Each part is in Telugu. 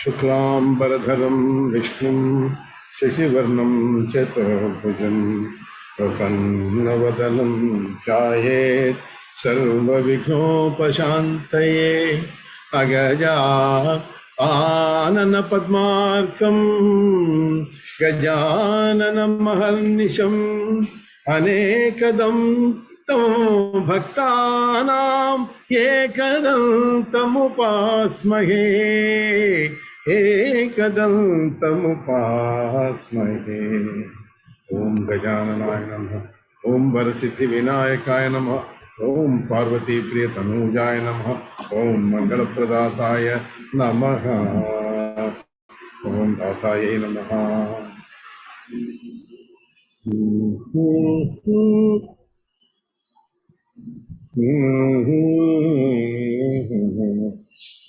शुक्लांबरधरं विष्णुं शशिवर्णं चतुर्भुजं प्रसन्नवदनं ध्यायेत् सर्वविघ्नोपशान्तये अगजा आननपद्मार्कं गजाननमहर्निशम् अनेकदं तं भक्तानां एकदन्तमुपास्महे एकदन्तमुपास्महे। ओम गजाननाय नमः, ओम वरसिद्धिविनायकाय नमः, ओम पार्वती प्रियतनूजाय नमः, ओम मंगलप्रदाताय नमः, ओम दाताय नमः।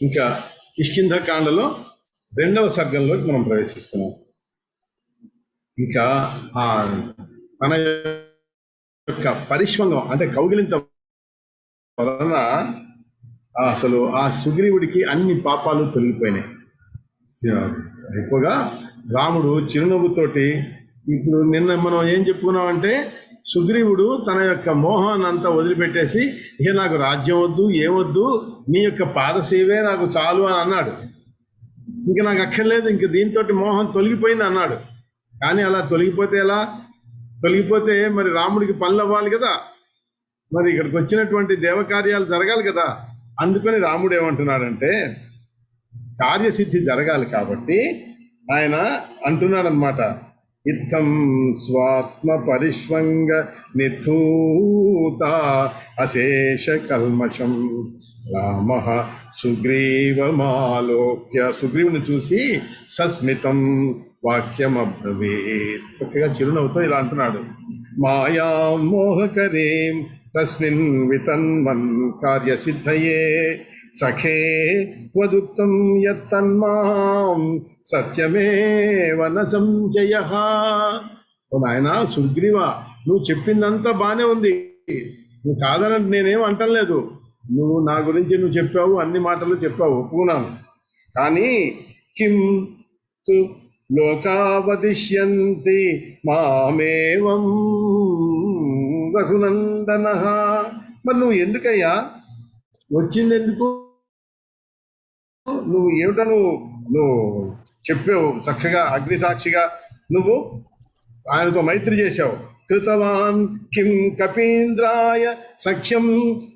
ఇంకా కిష్కింధకాండలో 2వ సర్గంలోకి మనం ప్రవేశిస్తున్నాం. ఇంకా మన యొక్క పరిష్వంగం అంటే కౌగిలింత వలన అసలు ఆ సుగ్రీవుడికి అన్ని పాపాలు తొలగిపోయినాయి. ఎక్కువగా రాముడు చిరునవ్వుతోటి, ఇప్పుడు నిన్న మనం ఏం చెప్పుకున్నామంటే సుగ్రీవుడు తన యొక్క మోహాన్ని అంతా వదిలిపెట్టేసి ఇక నాకు రాజ్యం వద్దు, ఏమొద్దు, నీ యొక్క పాదసేవే నాకు చాలు అని అన్నాడు. ఇంక నాకు అక్కర్లేదు, ఇంక దీంతో మోహం తొలగిపోయింది అన్నాడు. కానీ అలా తొలగిపోతే ఎలా? తొలగిపోతే మరి రాముడికి పనులు అవ్వాలి కదా, మరి ఇక్కడికి వచ్చినటువంటి దేవకార్యాలు జరగాలి కదా. అందుకని రాముడు ఏమంటున్నాడంటే కార్యసిద్ధి జరగాలి కాబట్టి ఆయన అంటున్నాడు అనమాట, ఇత్తం స్వాత్మ పరిష్వంగ నిథూత అశేష కల్మషం రామ సుగ్రీవమాలోక్య. సుగ్రీవుని చూసి సస్మితం వాక్యమబ్రవీత్, చక్కగా చిరునవ్వుతో ఇలా అంటున్నాడు, మాయా మోహకరీం తస్మిన్ వితన్మన్ కార్యసిద్ధయే సఖే త్వదుక్తం యత్తన్మాం సత్యమేవ న సంశయః. నాయనా సుగ్రీవ, నువ్వు చెప్పిందంతా బాగానే ఉంది, నువ్వు కాదనంటే నేనేం అంటలేదు. నువ్వు నా గురించి నువ్వు చెప్పావు, అన్ని మాటలు చెప్పావు, ఒప్పుకున్నాను. కానీ కిం తు లోకావదిష్యంతి మామేవం రఘునందనః. మరి నువ్వు ఎందుకయ్యా వచ్చింది? ఎందుకు? నువ్వు ఏమిటో నువ్వు చెప్పావు చక్కగా, అగ్నిసాక్షిగా నువ్వు ఆయనతో మైత్రి చేశావు. కృతవాన్ కిం కపీంద్రాయ సఖ్యం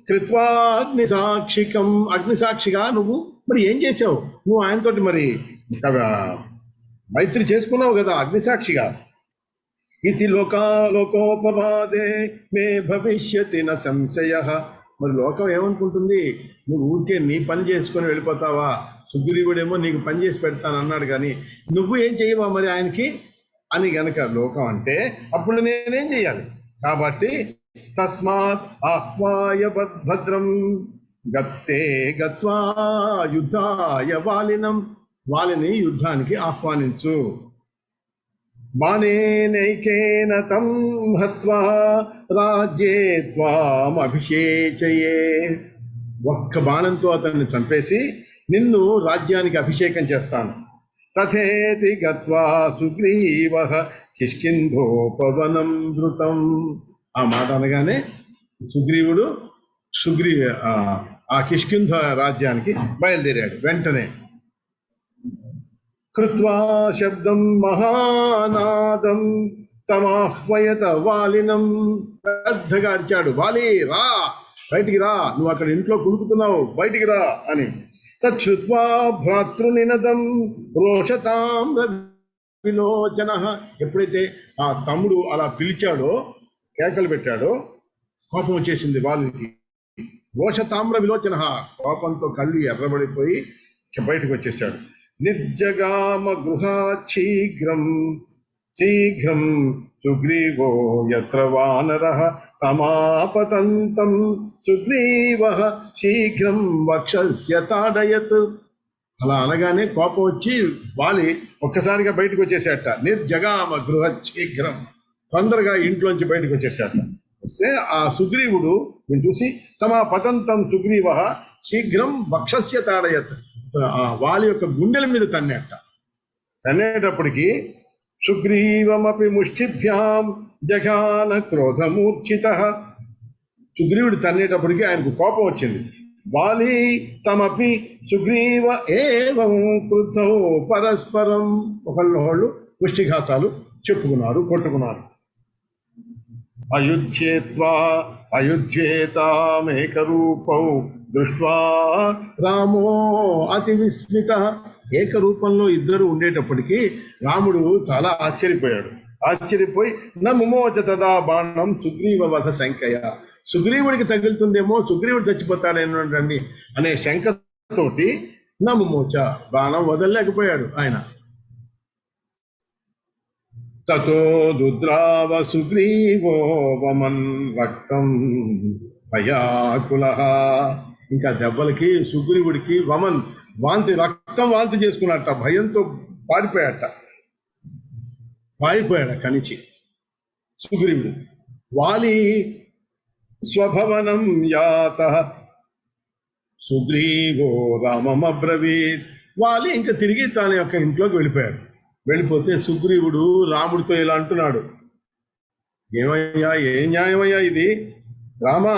కృత్వా అగ్నిసాక్షికం. అగ్నిసాక్షిగా నువ్వు మరి ఏం చేశావు? నువ్వు ఆయనతోటి మరి మైత్రి చేసుకున్నావు కదా అగ్నిసాక్షిగా. ఇది లోకోపవాదే మే భవిష్యతి న సంశయః. మరి లోకం ఏమనుకుంటుంది? నువ్వు ఊరికే నీ పని చేసుకొని వెళ్ళిపోతావా? సుగ్రీవుడేమో నీకు పని చేసి పెడతాను అన్నాడు, కానీ నువ్వు ఏం చేయవా మరి ఆయనకి అని గనక లోకం అంటే అప్పుడు నేనేం చేయాలి? కాబట్టి తస్మాత్ ఆహ్వాయ భద్రం గత్తే గత్వా యుద్ధాయ వాలినం. వాలిని యుద్ధానికి ఆహ్వానించు. బాణేనైకేన తం హత్వా రాజ్యే త్వాం అభిషేచయే. ఒక్క బాణంతో అతన్ని చంపేసి నిన్ను రాజ్యానికి అభిషేకం చేస్తాను. తథేతి గత్వా సుగ్రీవః కిష్కింధోపవనం ధృతం. ఆ మాట అనగానే సుగ్రీవుడు ఆ కిష్కింధ రాజ్యానికి బయలుదేరాడు. వెంటనే కృత్వా శబ్దం మహానాదం తమాహ్వయత వాలినం. పెద్దగా అరిచాడు, వాలి రా, బయటికి రా, నువ్వు అక్కడ ఇంట్లో కులుకుతున్నావు, బయటికి రా అని. తచ్చుత్వా భ్రాతృనినదం రోషతామ్ర విలోచన. ఎప్పుడైతే ఆ తమ్ముడు అలా పిలిచాడో, కేకలు పెట్టాడో, కోపం వచ్చేసింది వాళ్ళకి. రోషతామ్ర విలోచన, కోపంతో కళ్ళు ఎర్రబడిపోయి బయటకు వచ్చేసాడు. నిర్జగామ గృహాత్ శీఘ్రం సుగ్రీవో యత్ర వానరః తమాపతంతం సుగ్రీవః శీఘ్రం వక్షస్య తాడయత్. అలా అనగానే కోపం వచ్చి వాలి ఒక్కసారిగా బయటకు వచ్చేసాట. నిర్జగామ గృహాత్ శీఘ్రం, తొందరగా ఇంట్లోంచి బయటకు వచ్చేసాట. వస్తే ఆ సుగ్రీవుడు నేను చూసి తమ పతంతం సుగ్రీవ శీఘ్రం వక్షస్య తాడయత్, వాలి యొక్క గుండెల మీద తన్నేటప్పటికి సుగ్రీవమపి ముష్టిభ్యాం జఘాన క్రోధమూర్ఛిత. సుగ్రీవుడు తన్నేటప్పటికి ఆయనకు కోపం వచ్చింది. వాలి తమపి సుగ్రీవ ఏవం కృతౌ పరస్పరం, ఒకళ్ళు ముష్టిఘాతాలు చెప్పుకున్నారు, కొట్టుకున్నారు. అయుధ్యేత్వా అయుధ్యేతామేకరూపౌ దృష్ట్వా రామో అతి విస్మిత. ఏకరూపంలో ఇద్దరు ఉండేటప్పటికీ రాముడు చాలా ఆశ్చర్యపోయి నముమోచ తదా బాణం సుగ్రీవ వధ శంకయ, సుగ్రీవుడికి తగులుతుందేమో, సుగ్రీవుడు చచ్చిపోతాడేనండి అనే శంకతోటి నముమోచ, బాణం వదలలేకపోయాడు ఆయన. తతో దుద్రావ సుగ్రీవో వమన్ రక్తం భయాకులః. ఇంకా దెబ్బలకి సుగ్రీవుడికి వమన్ రక్తం వాంతి చేసుకున్నట్ట, భయంతో పారిపోయాడు అక్కడి నుంచి సుగ్రీవుడు. వాలి స్వభవనం యాత సుగ్రీవో రామమబ్రవీత్. వాలి ఇంకా తిరిగి తన యొక్క ఇంట్లోకి వెళ్ళిపోతే సుగ్రీవుడు రాముడితో ఇలా అంటున్నాడు, ఏమయ్యా, ఏం న్యాయమయ్యా ఇది? రామా,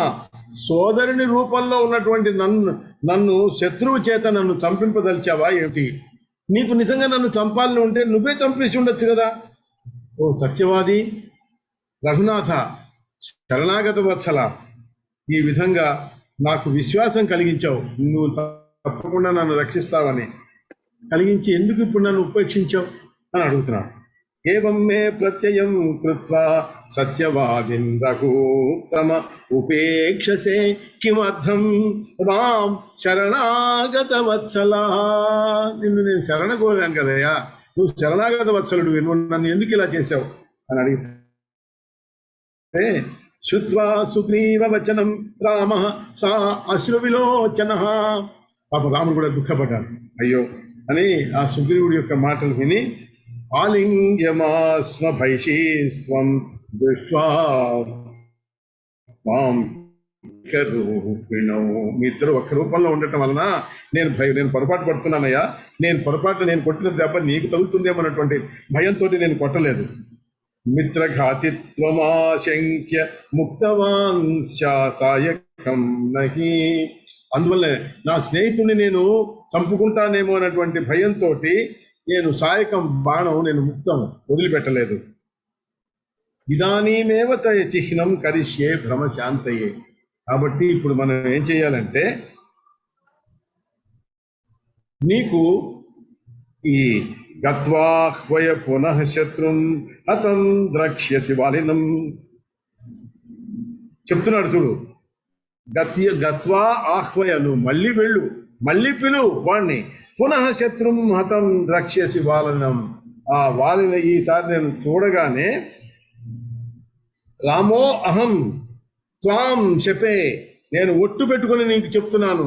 సోదరుని రూపంలో ఉన్నటువంటి నన్ను శత్రువు చేత నన్ను చంపింపదలిచావా ఏమిటి? నీకు నిజంగా నన్ను చంపాలని ఉంటే నువ్వే చంపేసి ఉండొచ్చు కదా. ఓ సత్యవాది రఘునాథ, శరణాగత వత్సల, ఈ విధంగా నాకు విశ్వాసం కలిగించావు, నువ్వు తప్పకుండా నన్ను రక్షిస్తావని కలిగించి ఎందుకు ఇప్పుడు నన్ను ఉపేక్షించావు అని అడుగుతున్నాడు. ఏవం మే ప్రత్యయం కృత్వా సత్యవాదిన్ రఘూత్తమ ఉపేక్షసే కిమర్థం రాం శరణాగత వత్సలా. నిన్ను నేను శరణ కోరాను కదయ్యా, నువ్వు శరణాగత వత్సలుడు, నువ్వు నన్ను ఎందుకు ఇలా చేశావు అని అడిగితే శుత్వా సుగ్రీవ వచనం రామ సా అశ్రువిలోచన. పాప రాముడు కూడా దుఃఖపడ్డాడు, అయ్యో అని ఆ సుగ్రీవుడి యొక్క మాటలు విని ఆలింగ్యమాస్మ భైషీస్త్వం దృష్ట్వా మాం రూపిణౌ. మీ ఇద్దరు ఒక్క రూపంలో ఉండటం వలన నేను పొరపాటు పడుతున్నానయ్యా, నేను కొట్టిన దెబ్బ నీకు తగులుతుందేమన్నటువంటి భయంతో నేను కొట్టలేదు. మిత్రఘాతిత్వమాశంక్య ముక్తవాన్ సాయకం నహి. అందువల్ల నా స్నేహితుడిని నేను చంపుకుంటానేమో అన్నటువంటి భయంతో నేను సాయకం బాణం ముక్తం వదిలిపెట్టలేదు. ఇదానీమేవ తయ చిహ్నం కరిష్యే భ్రమశాంతయే. కాబట్టి ఇప్పుడు మనం ఏం చేయాలంటే, నీకు ఈ గత్వాహ్వయ పునః శత్రుం హతం ద్రక్ష్యసి వాలినం చెప్తున్నాడు చూడు. గత్వా ఆహ్వయ, నువ్వు మళ్ళీ వెళ్ళు, మళ్ళీ పిలువు వాణ్ణి. పునః శత్రుం హతం ద్రక్ష్యసి వాలినం, ఆ వాలిన ఈసారి నేను చూడగానే రామో అహం త్వాం శపే, నేను ఒట్టు పెట్టుకుని నీకు చెప్తున్నాను,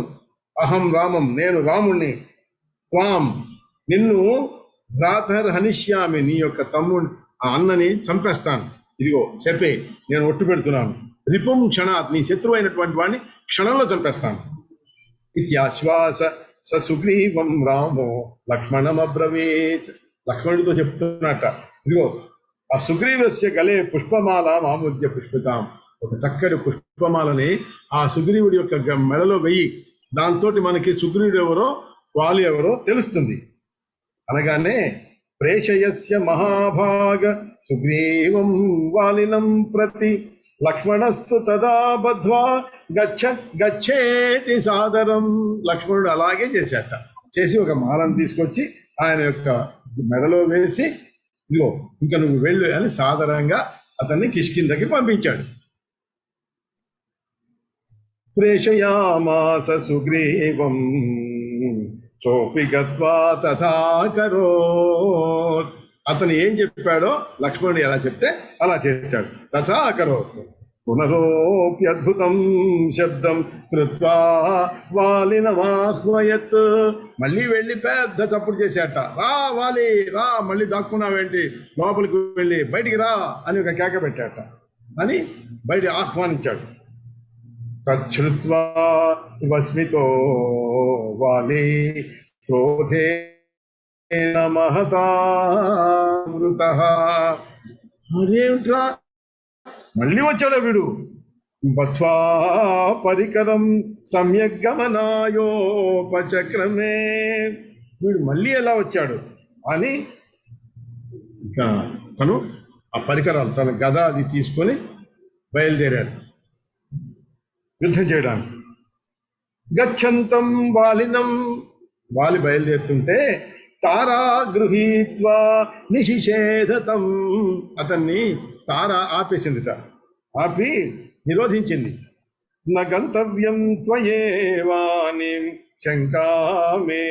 అహం రామం, నేను రాముణ్ణి, త్వాం నిన్ను భ్రాతర్ హనిష్యామి, నీ యొక్క తమ్ముడు ఆ అన్నని చంపేస్తాను, ఇదిగో చెప్పే నేను ఒట్టు పెడుతున్నాను. రిపుం క్షణాత్, నీ శత్రువు అయినటువంటి వాడిని క్షణంలో చంపేస్తాను. ఇత్యాశ్వాస స సుగ్రీవం రామో లక్ష్మణమబ్రవీత్. లక్ష్మణుడితో చెప్తున్నట్ట, ఇదిగో ఆ సుగ్రీవస్య గలే పుష్పమాల మాముద్య పుష్పితాం, ఒక చక్కటి పుష్పమాలని ఆ సుగ్రీవుడి యొక్క మెడలో వెయ్యి, దాంతో మనకి సుగ్రీవుడు ఎవరో వాలి ఎవరో తెలుస్తుంది. అనగానే ప్రేషయస్య మహాభాగ సుగ్రీవం వాలినం ప్రతి లక్ష్మణస్తు తదా బద్ధ్వా గచ్చేతి సాదరం. లక్ష్మణుడు అలాగే చేసి ఒక మాలను తీసుకొచ్చి ఆయన యొక్క మెడలో వేసి, ఇదిగో ఇంకా నువ్వు వెళ్ళు అని సాదరంగా అతన్ని కిష్కిందకి పంపించాడు. ప్రేషయామాస సుగ్రీవం సోపి గత్వా తథా కరోత్. అతను ఏం చెప్పాడో లక్ష్మణుడు ఎలా చెప్తే అలా చేశాడు. తథా కరోత్. పునరోప్యద్భుతం శబ్దం కృత్వా వాలినమాహ్వయత్. మళ్ళీ వెళ్ళి పెద్ద చప్పుడు చేశాట. రా వాలి రా, మళ్ళీ దాక్కున్నావేంటి, లోపలికి వెళ్ళి బయటికి రా అని ఒక కేక పెట్టాట అని బయట ఆహ్వానించాడు. తచ్చుత్వా వస్మితో వాలి క్రోధేన మహతామృతః. అదేమిట్రా మళ్ళీ వచ్చాడా వీడు? బత్వా పరికరం సమ్యగ్గమనాయోపచక్రమే. వీడు మళ్ళీ ఎలా వచ్చాడు అని ఇక తను ఆ పరికరాలు తన గద అది తీసుకొని బయలుదేరాడు యుద్ధం చేయడానికి. గచ్చంతం వాలినం, వాలి బయలుదేరుతుంటే తారా గృహీత్వా నిషిషేధతం, అతన్ని తార ఆపేసిందిట, ఆపి నిరోధించింది. న గంతవ్యం త్వయేవాని శంకామే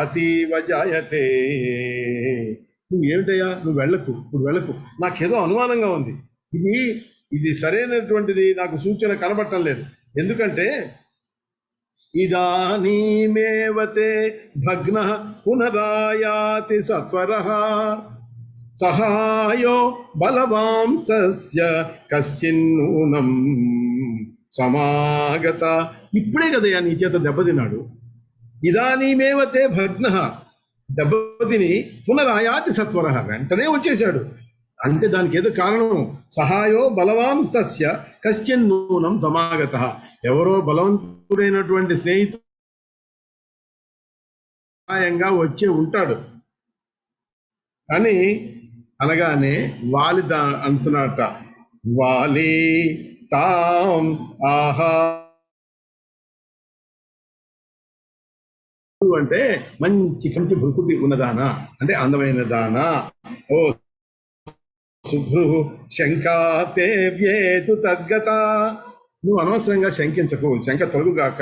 అతీవ జాయతే. నువ్వు ఏమిటయ్యా, నువ్వు వెళ్ళకు, ఇప్పుడు వెళ్ళకు, నాకేదో అనుమానంగా ఉంది, ఇది సరైనటువంటిది నాకు సూచన కనబడటం లేదు. ఎందుకంటే ఇదానీమేవతే భగ్న పునరాయాతి సత్వరః సహాయో బలవాంస్తస్య కశ్చిన్నూనం సమాగత. ఇప్పుడే కదయ్యా నీ చేత దెబ్బతిన్నాడు. ఇదానీమేవతే భగ్న, దెబ్బతిని పునరాయాతి సత్వరః, వెంటనే వచ్చేశాడు. అంటే దానికి ఏదో కారణం. సహాయో బలవాంస్తస్య కశ్చిన్నూనం సమాగత, ఎవరో బలవంతుడైనటువంటి స్నేహితుడు సహాయంగా వచ్చే ఉంటాడు అని అనగానే వాలి అంటున్నట, వాలి తాం ఆహా అంటే మంచి కంచి భృకుటి ఉన్నదానా, అంటే అందమైన దానా, ఓ శుభ్రు శంకాతే వ్యేతు తద్గత, నువ్వు అనవసరంగా శంకించకు, శంక తొలగుగాక.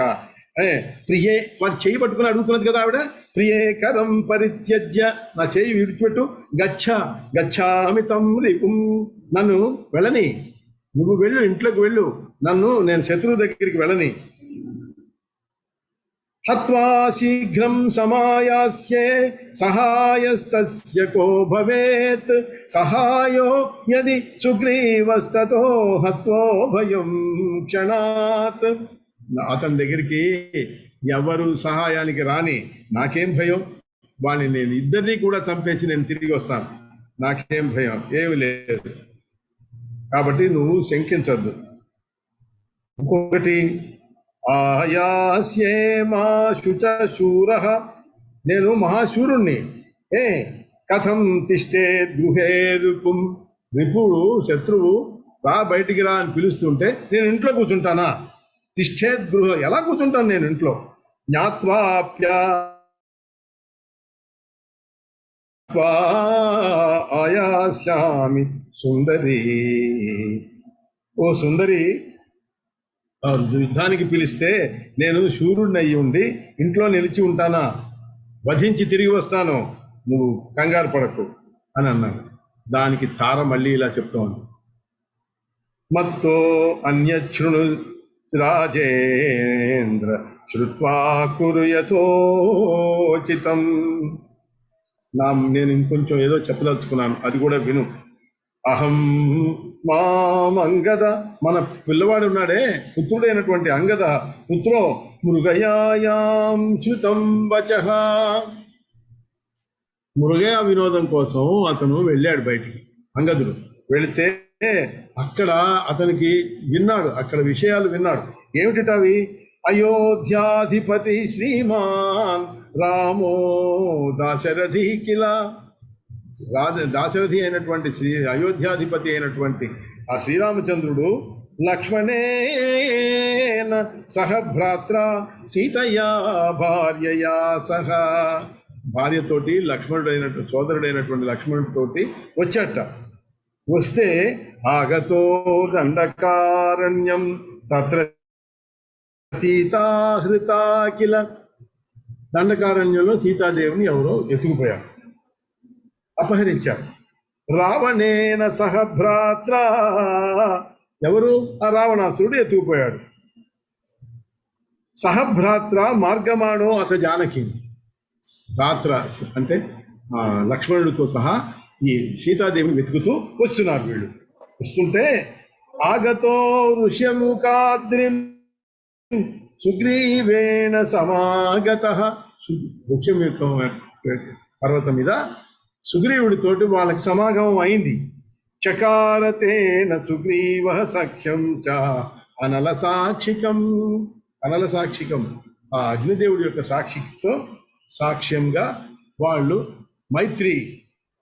ప్రియే, వాడు చేయి పట్టుకుని అడుగుతున్నది కదా ఆవిడ, ప్రియే కరం పరిత్యజ్య, నా చేయి విడిచిపెట్టు, గచ్చామి తం రిపుం, నన్ను వెళ్ళని, నువ్వు వెళ్ళు, ఇంట్లోకి వెళ్ళు, నేను శత్రువు దగ్గరికి వెళ్ళని. హత్వా శీఘ్రం సమాయాస్యే సహాయస్తస్య కో భవేత్, సహాయో యది సుగ్రీవస్తతో హత్వో భయం క్షణాత్. అతని దగ్గరికి ఎవరు సహాయానికి రాని, నాకేం భయం, వాడిని నేను ఇద్దరినీ కూడా చంపేసి నేను తిరిగి వస్తాను, నాకేం భయం ఏమి లేదు. కాబట్టి నువ్వు శంకించద్దు. ఇంకొకటి, ఆయాస్యే మా శుచ శూరః, నేను మహాశూరుణ్ణి. కథం తిష్టే గృహే రిపుం, రిపుడు శత్రువు రా బయటికి రా అని పిలుస్తుంటే నేను ఇంట్లో కూర్చుంటానా? తిష్టే గృహ, ఎలా కూర్చుంటాను నేను ఇంట్లో? జ్ఞాత్వాప్య ఆయాస్యామి సుందరి, ఓ సుందరి, యుద్ధానికి పిలిస్తే నేను శూరుడిని అయ్యి ఉండి ఇంట్లో నిలిచి ఉంటానా? వధించి తిరిగి వస్తాను, నువ్వు కంగారు పడకు అని అన్నాడు. దానికి తార మళ్ళీ ఇలా చెప్తోంది, మత్తో అన్యశృణు రాజేంద్ర శ్రుత్వా కురు యథోచితం. నేను ఇంకొంచెం ఏదో చెప్పదలుచుకున్నాను, అది కూడా విను. అహం మామంగద, మన పిల్లవాడు ఉన్నాడే, పుత్రుడైనటువంటి అంగద పుత్రో మృగయాయాం చ్యుతం వచః. మృగయ వినోదం కోసం అతను వెళ్ళాడు బయటికి, అంగదుడు వెళితే అక్కడ అతనికి విన్నాడు, అక్కడ విషయాలు విన్నాడు. ఏమిటవి? అయోధ్యాధిపతి శ్రీమాన్ రామో దాశరథి కిల, దాశరథి అయినటువంటి అయోధ్యాధిపతి అయినటువంటి ఆ శ్రీరామచంద్రుడు లక్ష్మణేన సహ భ్రాత్ర సీతయా భార్యయా సహ, భార్యతోటి లక్ష్మణుడైనటువంటి సోదరుడైనటువంటి లక్ష్మణుడితోటి వచ్చాట. వస్తే ఆగతో దండకారణ్యం తత్ర సీతాహృతా కిల, దండకారణ్యంలో సీతాదేవిని ఎవరో ఎత్తుకుపోయారు, అపహరించారు. రావణేన సహ భ్రాత్ర, ఎవరు? ఆ రావణాసురుడు ఎత్తుకుపోయాడు. సహభ్రాత్ర మార్గమాణో అత జానకి, భ్రాత్ర అంటే లక్ష్మణుడితో సహా ఈ సీతాదేవిని వెతుకుతూ వస్తున్నారు. వీళ్ళు వస్తుంటే ఆగతో ఋష్యముఖాద్రిం సుగ్రీవేణ సమాగత. వృక్షం యొక్క పర్వతం మీద సుగ్రీవుడితోటి వాళ్ళకి సమాగమం అయింది. చకారతేన సుగ్రీవ సఖ్యం చ అనల సాక్షికం. అనల సాక్షికం, ఆ అగ్నిదేవుడి యొక్క సాక్షితో సాక్ష్యంగా వాళ్ళు మైత్రి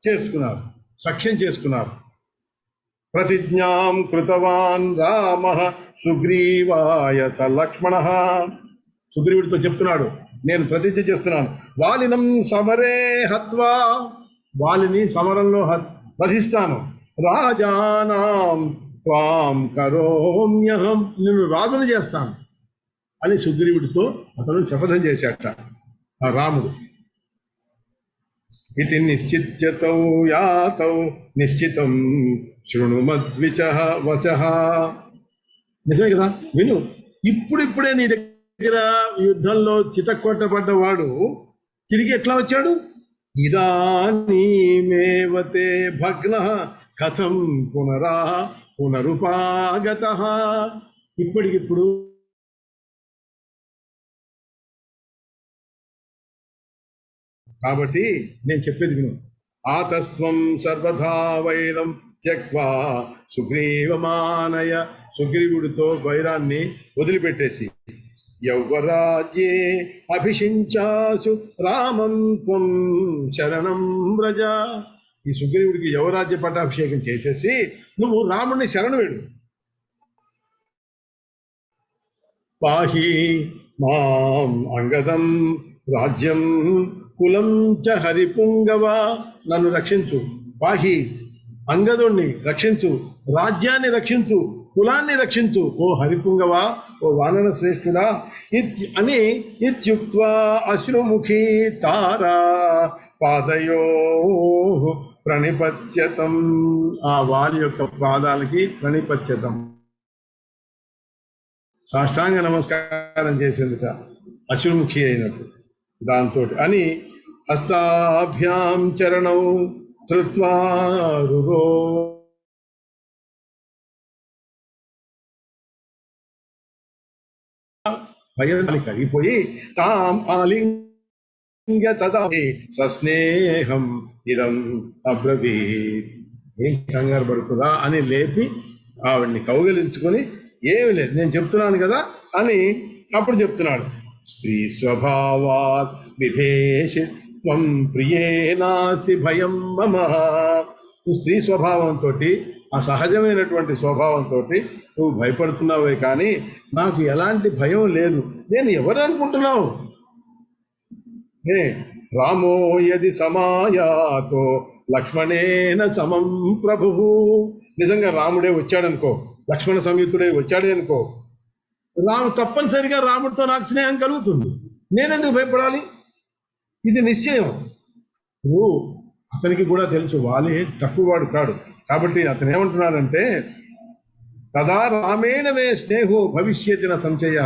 చేర్చుకున్నారు, సఖ్యం చేసుకున్నారు. ప్రతిజ్ఞాం కృతవాన్ రామ సుగ్రీవాయ స లక్ష్మణ. సుగ్రీవుడితో చెప్తున్నాడు, నేను ప్రతిజ్ఞ చేస్తున్నాను, వాలినం సమరే హత్వా, వాలిని సమరంలో వధిస్తాను. రాజానాం త్వాం కరోమ్యహం, నేను రాజును చేస్తాను అని సుగ్రీవుడితో అతను శపథం చేశాట ఆ రాముడు. ఇది నిశ్చిత్యతౌ యాతౌ నిశ్చితం శృణుమద్విచః వచః. నిజమే కదా, విను. ఇప్పుడిప్పుడే నీ దగ్గర యుద్ధంలో చితక్కొట్టబడ్డవాడు తిరిగి ఎట్లా వచ్చాడు? ఇదానీమేవతే భగ్నః కథం పునరుపాగతః. ఇప్పటికిప్పుడు కాబట్టి నేను చెప్పేది విను. ఆతస్త్వం సర్వథా వైరం త్యక్వా సుగ్రీవమానయ. సుగ్రీవుడితో వైరాన్ని వదిలిపెట్టేసి యౌవరాజ్యే అభిషించాసు రామం త్వం శరణం వ్రజ. ఈ సుగ్రీవుడికి యువరాజ్య పట్టాభిషేకం చేసేసి నువ్వు రాముడిని శరణు వేడు. పాహి మాం అంగదం రాజ్యం కులం చ హరిపుంగవ. నన్ను రక్షించు. పాహి అంగదుణ్ణి రక్షించు, రాజ్యాన్ని రక్షించు, కులాన్ని రక్షించు, ఓ హరిపుంగవ, ఓ వానర శ్రేష్ఠుడా అని ఇత్యుక్త్వా అశ్రుముఖీ తారా పాదయో ప్రణిపత్యతం. ఆ వారి యొక్క పాదాలకి ప్రణిపత్యతం, సాష్టాంగ నమస్కారం చేసేందుక అశ్రుముఖి అయినట్టు దాంతో అని హస్తాభ్యాం చరణౌ ధృత్వా రురో. భయాన్ని కలిగిపోయి తాం ఆలింగ తదా సస్నేహం ఇదం అబ్రవీత్. ఏం కంగారు పడుతుందా అని లేపి ఆవిడ్ని కౌగిలించుకొని, ఏమి లేదు నేను చెప్తున్నాను కదా అని అప్పుడు చెప్తున్నాడు. స్త్రీ స్వభావాత్ విభేషి త్వం ప్రియే నాస్తి భయం మమ. నువ్వు స్త్రీ స్వభావంతో, ఆ సహజమైనటువంటి స్వభావంతో నువ్వు భయపడుతున్నావే కానీ నాకు ఎలాంటి భయం లేదు. నేను ఎవరు అనుకుంటున్నావు? రామో యది సమాయాతో లక్ష్మణేన సమం ప్రభు. నిజంగా రాముడే వచ్చాడనుకో, లక్ష్మణ సంయుతుడే వచ్చాడే అనుకో, తప్పనిసరిగా రాముడితో నాకు స్నేహం కలుగుతుంది. నేనెందుకు భయపడాలి? ఇది నిశ్చయం. అతనికి కూడా తెలుసు వాలే తక్కువవాడు కాడు. కాబట్టి అతను ఏమంటున్నాడంటే, తదా రామేణ మే స్నేహో భవిష్యతిన సంశయ.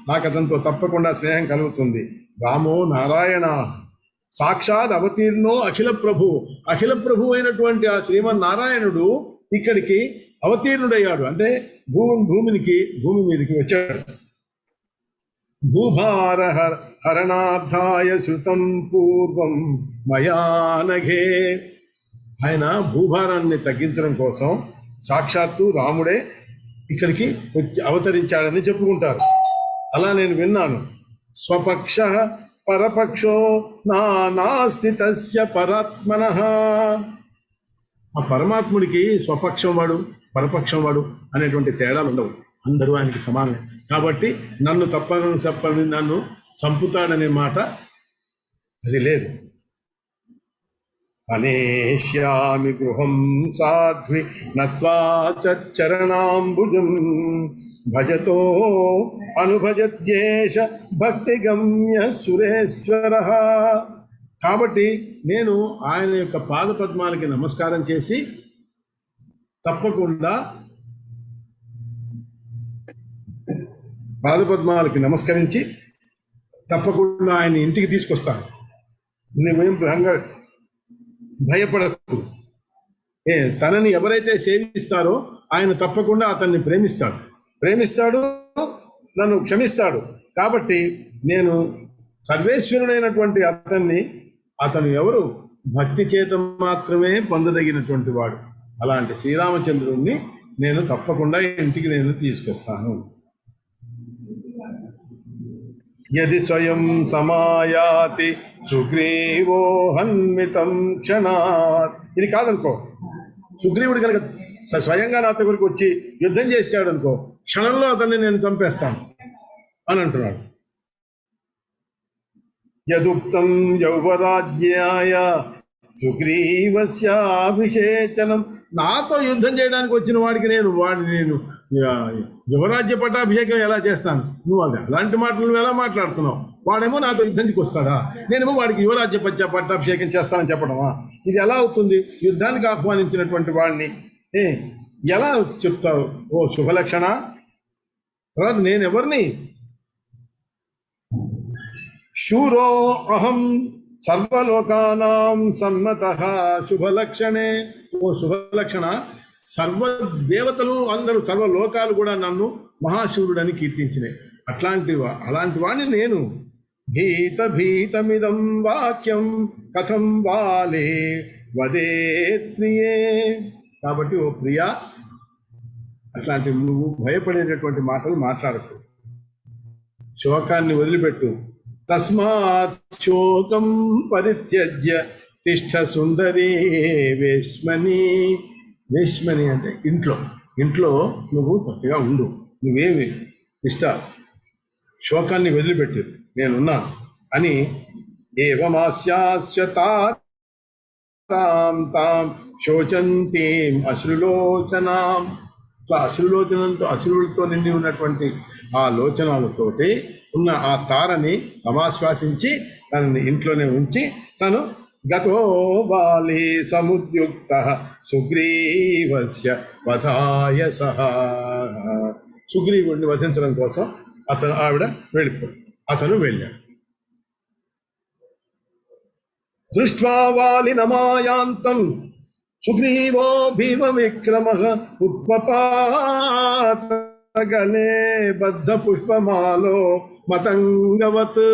నాకు అతనితో తప్పకుండా స్నేహం కలుగుతుంది. రామో నారాయణ సాక్షాత్ అవతీర్ణో అఖిల ప్రభు. అఖిల ప్రభు అయినటువంటి ఆ శ్రీమన్నారాయణుడు ఇక్కడికి అవతీర్ణుడయ్యాడు, అంటే భూమి మీదకి వచ్చాడు. భూభార హరణార్థాయ శృతం పూర్వం మయానఘే. ఆయన భూభారాన్ని తగ్గించడం కోసం సాక్షాత్తు రాముడే ఇక్కడికి అవతరించాడని చెప్పుకుంటారు. అలా నేను విన్నాను. స్వపక్ష పరపక్షో నాస్తి తస్య పరాత్మనః. ఆ పరమాత్ముడికి స్వపక్షం వాడు, పరపక్షం వాడు అనేటువంటి తేడాలు ఉండవు. అందరూ ఆయనకి సమానమే. కాబట్టి నన్ను తప్పని నన్ను చంపుతాడనే మాట అది లేదు. అనేష్యామి గృహం సాధ్వి నత్వా చరణాంబుజం భజతో అనుభజత్యేష భక్తిగమ్య సురేశ్వర. కాబట్టి నేను ఆయన యొక్క పాదపద్మాలకి నమస్కారం చేసి తప్పకుండా పాదపద్మాలకి నమస్కరించి తప్పకుండా ఆయన ఇంటికి తీసుకొస్తాను. నువ్వేం భయపడకు. తనని ఎవరైతే సేవిస్తారో ఆయన తప్పకుండా అతన్ని ప్రేమిస్తాడు. నన్ను క్షమిస్తాడు. కాబట్టి నేను సర్వేశ్వరుడైనటువంటి అతను ఎవరు? భక్తి చేత మాత్రమే పొందదగినటువంటి వాడు. అలాంటి శ్రీరామచంద్రుణ్ణి నేను తప్పకుండా ఇంటికి నేను తీసుకొస్తాను. యది స్వయం సమాయాతి సుగ్రీవో హన్మితం క్షణాత్. ఇది కాదనుకో, సుగ్రీవుడు కనుక స్వయంగా నా దగ్గరికి వచ్చి యుద్ధం చేశాడు అనుకో, క్షణంలో అతన్ని నేను చంపేస్తాను అని అంటున్నాడు. యదుక్తం యౌవరాజ్యాయ సుగ్రీవస్యాభిషేచనం. నాతో యుద్ధం చేయడానికి వచ్చిన వాడికి నేను యువరాజ్య పట్టాభిషేకం ఎలా చేస్తాను? నువ్వు అలాంటి మాటలు నువ్వు ఎలా మాట్లాడుతున్నావు? వాడేమో నాతో యుద్ధానికి వస్తాడా, నేనేమో వాడికి యువరాజ్య పట్టాభిషేకం చేస్తానని చెప్పడమా? ఇది ఎలా అవుతుంది? యుద్ధానికి ఆహ్వానించినటువంటి వాడిని ఎలా చెప్తావు? ఓ శుభలక్షణ. తర్వాత నేనెవరిని? శూరో అహం సర్వలోకానాం సమ్మతః శుభలక్షణే. ఓ శుభలక్షణ, సర్వదేవతలు అందరూ సర్వలోకాలు కూడా నన్ను మహాశూరుడని కీర్తించినాయి. అలాంటి వాడిని నేను. భీతమిదం వాక్యం కథం వాలే వదేత్ ప్రియే. కాబట్టి ఓ ప్రియా, అట్లాంటి నువ్వు భయపడేటటువంటి మాటలు మాట్లాడకు. శోకాన్ని వదిలిపెట్టు. తస్మాత్ శోకం పరిత్యజ్య తిష్ఠ సుందరీ వేష్మని. వేష్మని అంటే ఇంట్లో నువ్వు చక్కగా ఉండు. నువ్వేమి శోకాన్ని వదిలిపెట్టు, నేనున్నా అని. ఏవమాస్యాస్యతాం తాం శోచంతీం అశ్రులోచనాం. అశ్రువులతో నిండి ఉన్నటువంటి ఆ లోచనాలతోటి ఉన్న ఆ తారని సమాశ్వాసించి తనని ఇంట్లోనే ఉంచి తను గతో బాలి సముద్యుక్త సుగ్రీవస్య వధాయ సహా. సుగ్రీవుడిని వధించడం కోసం అతను వెళ్ళాడు. దృష్ట్వా వాలినమాయాంతం సుగ్రీవో భీమ విక్రమః ఉత్పపాత గలే బద్ధ పుష్పమాలో మతంగవత్.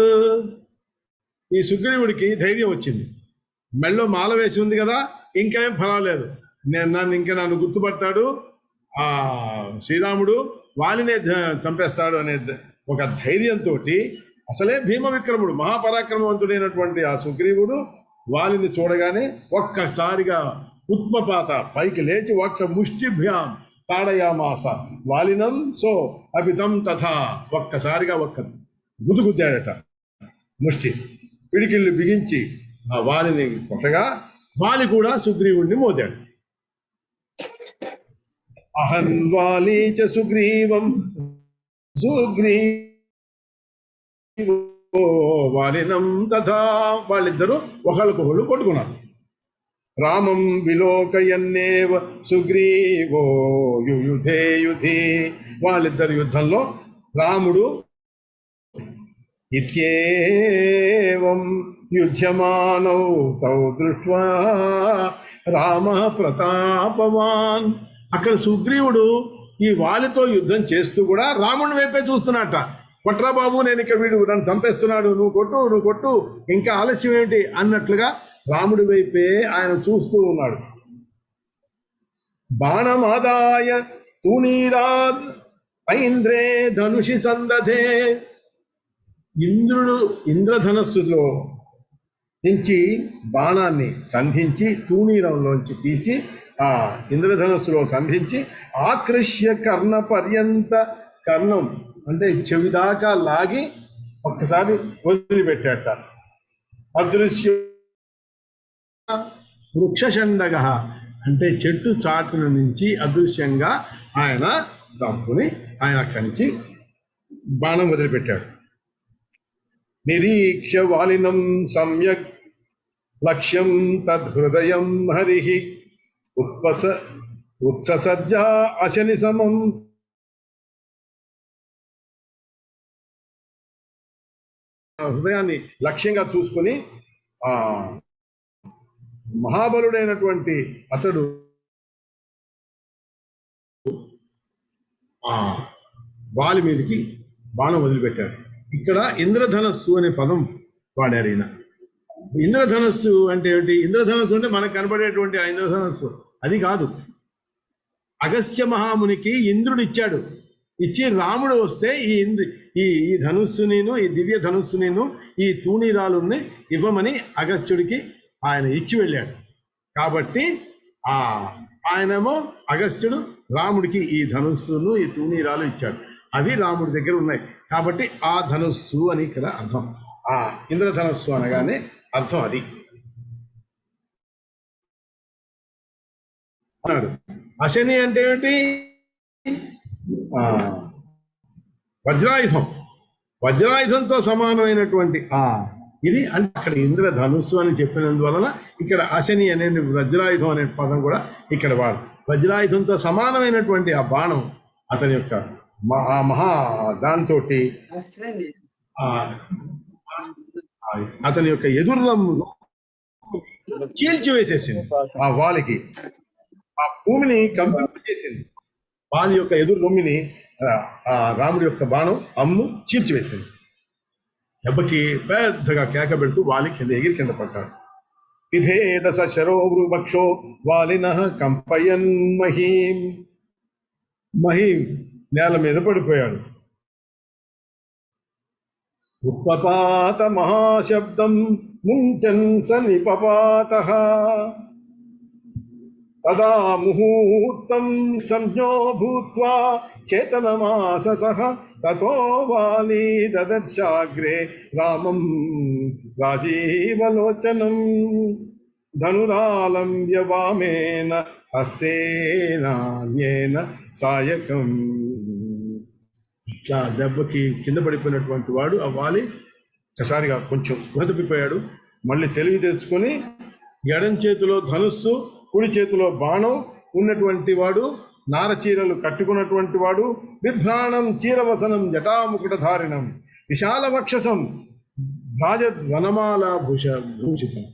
ఈ సుగ్రీవుడికి ధైర్యం వచ్చింది. మెళ్ళో మాల వేసి ఉంది కదా, ఇంకేం పర్వాలేదు, నన్ను గుర్తుపడతాడు, ఆ శ్రీరాముడు వాలినే చంపేస్తాడు అనే ఒక ధైర్యంతో, అసలే భీమ విక్రముడు మహాపరాక్రమవంతుడైనటువంటి ఆ సుగ్రీవుడు వాలిని చూడగానే ఒక్కసారిగా ఉత్పపాత పైకి లేచి ఒక్క ముష్టిభ్యాం తాడయామాస వాలినం సో అభితం తథా. ఒక్కసారిగా గుద్దుగుద్దాడట. ముష్టి పిడికిళ్ళు బిగించి ఆ వాలిని కొట్టగా వాలి కూడా సుగ్రీవుడిని మోదాడు. అహన్ వాలి చ సుగ్రీవం సుగ్రీవో వాలినం తథా. వాళ్ళిద్దరూ ఒకళ్ళకొకళ్ళు కొట్టుకున్నారు. రామం విలోకయన్నేవ సుగ్రీవో యుయుధే యుధి. వాళ్ళిద్దరు యుద్ధంలో రాముడు ఇత్యేవం యుధ్యమానౌ తౌ దృష్ట్వా రామ ప్రతాపవాన్. అక్కడ సుగ్రీవుడు ఈ వాలితో యుద్ధం చేస్తూ కూడా రాముని వైపే చూస్తున్నట్ట. కొట్రా బాబు, నేను ఇక వీడు నన్ను చంపేస్తున్నాడు, నువ్వు కొట్టు, ఇంకా ఆలస్యం ఏంటి అన్నట్లుగా రాముడి వైపే ఆయన చూస్తూ ఉన్నాడు. బాణమాదాయ తూణీరాద్ ఐంద్రే ధనుషి సందధే. ఇంద్రధనస్సులో నుంచి బాణాన్ని సంధించి తూణీరంలోంచి తీసి ఆ ఇంద్రధనస్సులో సంధించి ఆకృష్య కర్ణ పర్యంత, కర్ణం అంటే చెవి దాకా లాగి ఒక్కసారి వదిలిపెట్టాట. అదృశ్య వృక్షషండగ అంటే చెట్టు చాటున నుంచి అదృశ్యంగా ఆయన దంపుని ఆయన అక్కడి నుంచి బాణం వదిలిపెట్టాడు. నిరీక్ష వాలినం సమ్యక్ లక్ష్యం తద్హృదయం హరి ఉత్ససజ్జా అశని సమం. హృదయాన్ని లక్ష్యంగా చూసుకొని ఆ మహాబలుడైనటువంటి అతడు ఆ వాలి మీదకి బాణం వదిలిపెట్టాడు. ఇక్కడ ఇంద్రధనస్సు అనే పదం వాడారు ఈయన. ఇంద్రధనస్సు అంటే ఏంటి? ఇంద్రధనస్సు అంటే మనకు కనబడేటువంటి ఆ ఇంద్రధనస్సు అది కాదు. అగస్త్య మహామునికి ఇంద్రుడు ఇచ్చాడు. ఇచ్చి రాముడు వస్తే ఈ ధనుస్సు నేను, ఈ దివ్య ధనుస్సు నేను, ఈ తూణీరాలుని ఇవ్వమని అగస్త్యుడికి ఆయన ఇచ్చి వెళ్ళాడు. కాబట్టి ఆయనేమో అగస్త్యుడు రాముడికి ఈ ధనుస్సును, ఈ తూణీరాలు ఇచ్చాడు. అవి రాముడి దగ్గర ఉన్నాయి. కాబట్టి ఆ ధనుస్సు అని ఇక్కడ అర్థం. ఆ ఇంద్రధనుస్సు అనగానే అర్థం అది అన్నాడు. అశని అంటే ఏమిటి? వజ్రాయుధం. వజ్రాయుధంతో సమానమైనటువంటి ఇది అంటే అక్కడ ఇంద్రధనుస్సు అని చెప్పినందువలన ఇక్కడ అశని అనే వజ్రాయుధం అనే పదం కూడా ఇక్కడ వాడు. వజ్రాయుధంతో సమానమైనటువంటి ఆ బాణం అతని యొక్క ఆ మహా దాంతో అతని యొక్క ఎదురులము చీల్చివేసేసింది. ఆ వాలికి ఆ భూమిని కంపింపజేసింది. వాలి యొక్క ఎదురు రొమ్మిని ఆ రాముడి యొక్క బాణం అమ్ము చీల్చివేసింది. దెబ్బకి పెద్దగా కేక పెడుతూ వాలి ఎగిరి కింద పడ్డాడు. విభేద శరో వృభక్షో వాలిన కంపయన్ మహీం. మహీం నేల మీద పడిపోయాడు. ఉత్పపాత మహాశబ్దం ముంచన్ సనిపపాతః తదా ముహూర్తం సంజ్ఞో భూత్వా చేతనమాససః తతో వాలి దదర్శాగ్రే రామం రాజీవలోచనం ధనురాలంబ్య వామేన హస్తేనాన్యేన సాయకం. ఇట్లా దెబ్బకి కింద పడిపోయినటువంటి వాడు ఆ వాలి ఒకసారిగా కొంచెం తప్పిపోయాడు. మళ్ళీ తెలివి తెచ్చుకొని ఎడం చేతిలో ధనుస్సు, కుడి చేతిలో బాణం ఉన్నటువంటి వాడు, నారచీరలు కట్టుకున్నటువంటి వాడు, బిభ్రాణం చీరవసనం జటాముకుటధారిణం విశాల వక్షసం రాజవనమాల భూషితం.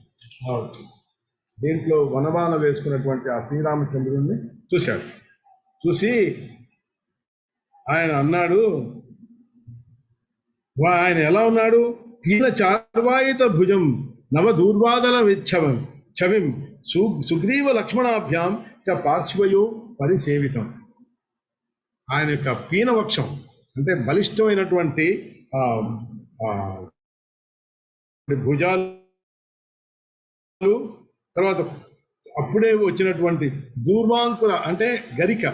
దీంట్లో వనమాల వేసుకున్నటువంటి ఆ శ్రీరామచంద్రుడిని చూశాడు. చూసి ఆయన అన్నాడు, ఆయన ఎలా ఉన్నాడు? ఈయన చార్వాయిత భుజం నవ దూర్వాదల విచ్చవం చవిం సుగ్రీవ లక్ష్మణాభ్యాం చ పార్శ్వయో పరిసేవితం. ఆయన యొక్క పీనవక్షం అంటే బలిష్టమైనటువంటి భుజాలు, తర్వాత అప్పుడే వచ్చినటువంటి దూర్వాంకుర అంటే గరిక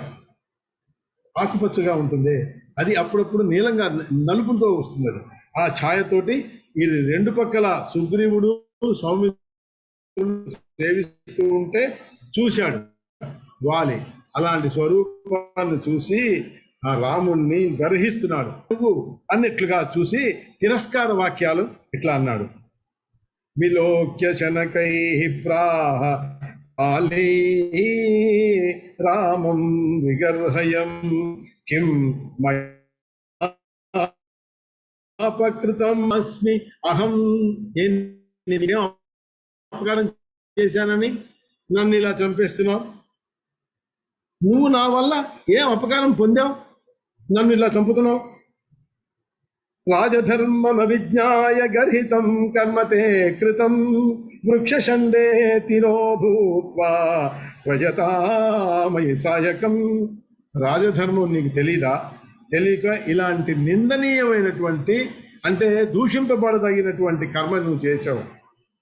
ఆకుపచ్చగా ఉంటుంది, అది అప్పుడప్పుడు నీలంగా నలుపులతో వస్తుంది. అది ఆ ఛాయతోటి ఈ రెండు పక్కల సుగ్రీవుడు సౌమిత్రుడు సేవిస్తూ ఉంటే చూశాడు వాలి. అలాంటి స్వరూపాన్ని చూసి ఆ రాముణ్ణి గర్హిస్తున్నాడు. నువ్వు అన్నట్లుగా చూసి తిరస్కార వాక్యాలు ఇట్లా అన్నాడు. విలోక్య శనకై ప్రాహ ఆలే రామం విగర్హయం కిం అపకృతం అస్మి అహం. అపకారం చేశానని నన్ను ఇలా చంపేస్తున్నావు? నువ్వు నా వల్ల ఏం అపకారం పొందావు? నన్ను ఇలా చంపుతున్నావు? రాజధర్మమవిజ్ఞాయ గర్హితం కర్మతే కృతం వృక్షషండే తిరో భూత్వా త్వజతామయి సాయకం. రాజధర్మం నీకు తెలీదా? తెలియక ఇలాంటి నిందనీయమైనటువంటి అంటే దూషింపబడదగినటువంటి కర్మ నువ్వు చేసావు.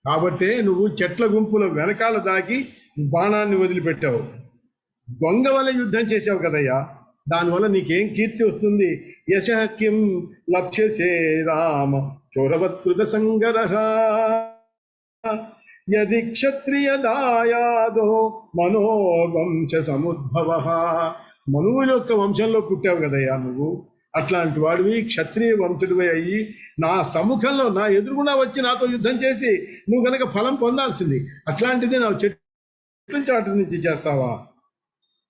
కాబట్టే నువ్వు చెట్ల గుంపుల వెనకాల దాగి బాణాన్ని వదిలిపెట్టావు. దొంగ వల్ల యుద్ధం చేసావు కదయ్యా, దానివల్ల నీకేం కీర్తి వస్తుంది? యశః కిం లప్స్యసే రామ చోరవత్కృత సంగరః యది క్షత్రియ దాయాదో మనోవంశ సముద్భవః. మనువుల యొక్క వంశంలో పుట్టావు కదయ్యా నువ్వు. అట్లాంటి వాడివి క్షత్రియ వంశుడివి అయ్యి నా సముఖంలో నా ఎదురుగునా వచ్చి నాతో యుద్ధం చేసి నువ్వు కనుక ఫలం పొందాల్సింది. అట్లాంటిది నా చెట్ల చాటు నుంచి చేస్తావా?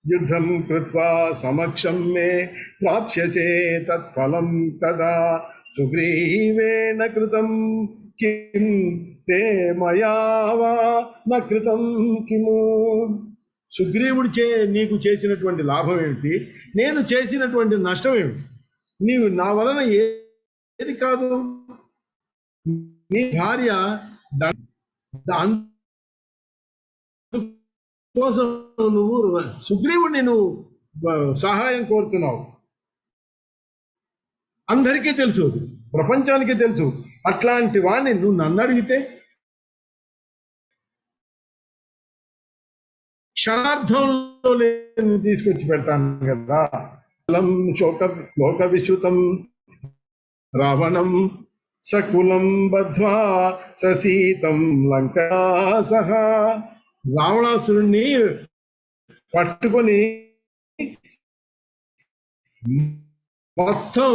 యుద్ధం కృత్వా సమక్షం మే ప్రాప్స్యసే తత్ఫలం తదా సుగ్రీవేణ కృతం కిం తే మయా వా న కృతం కిము. సుగ్రీవుడు నీకు చేసినటువంటి లాభం ఏమిటి? నేను చేసినటువంటి నష్టం ఏమిటి? నీవు నా వలన ఏది కాదు, నీ భార్య కోసం నువ్వు సుగ్రీవుడిని నువ్వు సహాయం కోరుతున్నావు. అందరికీ తెలుసు, ప్రపంచానికి తెలుసు. అట్లాంటి వాడిని నువ్వు నన్ను అడిగితే క్షణార్థంలో నేను తీసుకొచ్చి పెడతాను కదా. లోక విశ్రుతం రావణం సకులం బద్ధ్వా సీతం లంకా సహా. రావణాసురుణ్ణి పట్టుకొని మొత్తం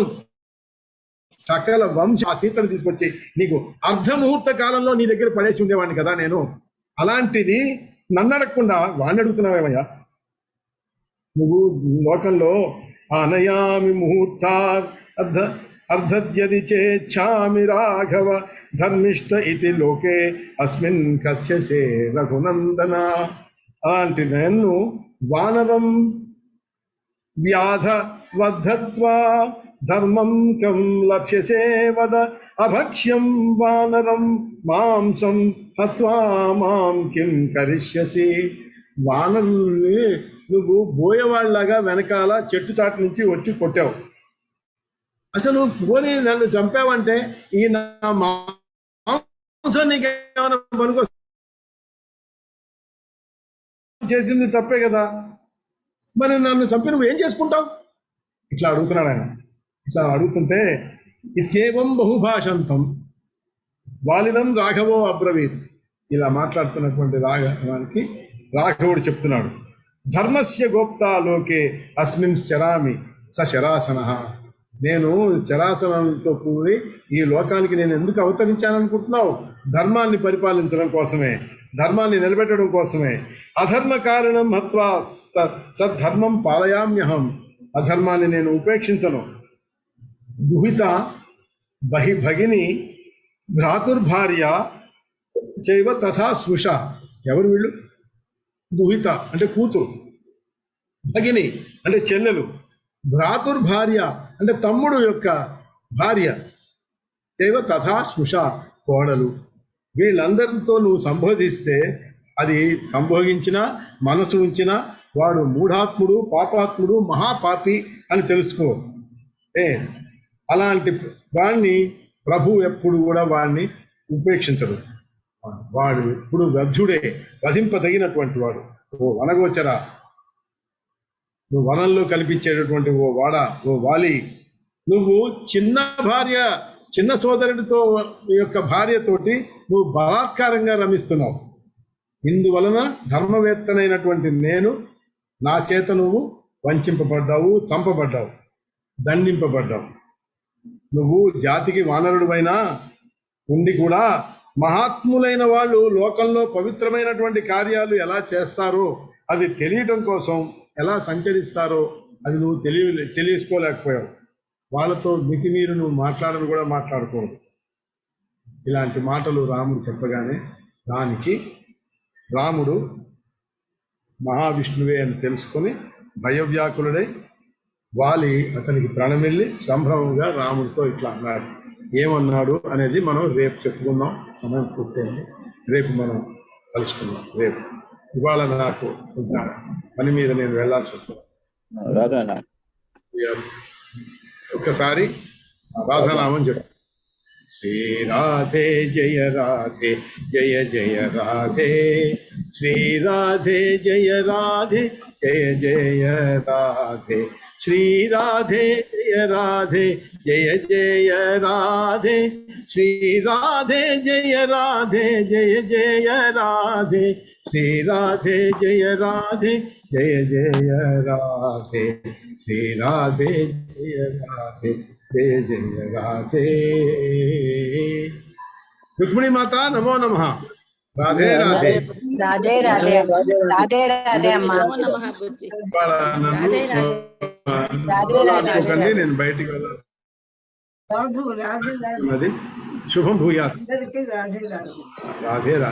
సకల వంశ ఆ సీతను తీసుకొచ్చి నీకు అర్ధముహూర్త కాలంలో నీ దగ్గర పడేసి ఉండేవాడిని కదా నేను. అలాంటిది నన్ను అడగకుండా వాడిని అడుగుతున్నావేమయ్యా నువ్వు. లోకంలో అనయామి ముహూర్తార్ అర్ధద్యది చేచ్ఛామి రాఘవ ధర్మిష్ట ఇది లోకే అస్మిన్ కథ్యసే రఘునందన. అలాంటి నన్ను వానరం వ్యాధ వద్ధత్వా ధర్మం కం లక్ష్యసే వద అభక్ష్యం వానరం మాంసం హత్వా మాం కిం కరిష్యసి. వానరుల్ని నువ్వు బోయేవాళ్ళలాగా వెనకాల చెట్టు చాటు నుంచి వచ్చి కొట్టావు. అసలు పోనీ నన్ను చంపావంటే ఈ నా మాంసం నీకేమైనా పనుకో చేసింది తప్పే కదా, మరి నన్ను చంపి నువ్వు ఏం చేసుకుంటావు? ఇట్లా అడుగుతున్నాడు ఆయన. ఇట్లా అడుగుతుంటే ఇత్యేవం బహుభాషంతం వాలినం రాఘవో అబ్రవీత్. ఇలా మాట్లాడుతున్నటువంటి రాఘవానికి రాఘవుడు చెప్తున్నాడు, ధర్మస్య గోప్తా లోకే అస్మిన్ చరామి స శరాసన. నేను శరాసనంతో కూడి ఈ లోకానికి నేను ఎందుకు అవతరించాననుకుంటున్నావు? ధర్మాన్ని పరిపాలించడం కోసమే, ధర్మాన్ని నిలబెట్టడం కోసమే. అధర్మ కారణం హత్వా సద్ధర్మం పాలయామ్యహం. అధర్మాన్ని నేను ఉపేక్షించను. దుహిత భగిని భ్రాతుర్భార్య చైవ తథా స్పృశ. ఎవరు వీళ్ళు? దుహిత అంటే కూతురు, భగిని అంటే చెల్లెలు, భ్రాతుర్భార్య అంటే తమ్ముడు యొక్క భార్య, చైవ తథా స్పృశ కోడలు. వీళ్ళందరితో నువ్వు సంబోధిస్తే అది సంభోగించినా మనసు ఉంచినా వాడు మూఢాత్ముడు, పాపాత్ముడు, మహాపాపి అని తెలుసుకో. అలాంటి వాడిని ప్రభు ఎప్పుడు కూడా వాడిని ఉపేక్షించడు. వాడు ఎప్పుడు వధ్యుడే, వధింపదగినటువంటి వాడు. ఓ వనగోచర, నువ్వు వనంలో కనిపించేటటువంటి ఓ వాడ, ఓ వాలి, నువ్వు చిన్న భార్య, చిన్న సోదరుడితో యొక్క భార్యతోటి నువ్వు బలాత్కారంగా రమిస్తున్నావు. ఇందువలన ధర్మవేత్తనైనటువంటి నేను, నా చేత నువ్వు వంచింపబడ్డావు, చంపబడ్డావు, దండింపబడ్డావు. నువ్వు జాతికి వానరుడివైనా ఉండి కూడా మహాత్ములైన వాళ్ళు లోకంలో పవిత్రమైనటువంటి కార్యాలు ఎలా చేస్తారో అది తెలియటం కోసం ఎలా సంచరిస్తారో అది నువ్వు తెలుసుకోలేకపోయావు. వాళ్ళతో మితిమీరు నువ్వు మాట్లాడను కూడా మాట్లాడకూడదు. ఇలాంటి మాటలు రాముడు చెప్పగానే దానికి రాముడు మహావిష్ణువే అని తెలుసుకొని భయవ్యాకులుడై వాలి అతనికి ప్రణమిల్లి సంభ్రమంగా రాముడితో ఇట్లా అన్నాడు. ఏమన్నాడు అనేది మనం రేపు చెప్పుకుందాం. సమయం పూర్తయింది, రేపు మనం కలుసుకుందాం. రేపు ఇవాళ నాకు పని మీద నేను వెళ్ళాల్సి వస్తాను. ఒక్కసారి రాధానామం చెప్పు. శ్రీ రాధే జయ రాధే జయ జయ రాధే, శ్రీ రాధే జయ రాధే జయ జయ రాధే, శ్రీ రాధే జయ రాధే జయ జయ రాధే, శ్రీ రాధే జయ రాధే జయ జయ రాధే, శ్రీ రాధే జయ రాధే జయ జయ రాధే, శ్రీ రాధే జయ రాధే జయ జయ రాధే. రుక్మిణీ మాత నమో నమః. రాధే రాధే రాధే రాధే రాధే రాధే అమ్మా. నేను బయటికి వెళ్ళాలి. శుభం భూయాత్. రాధే రాధే.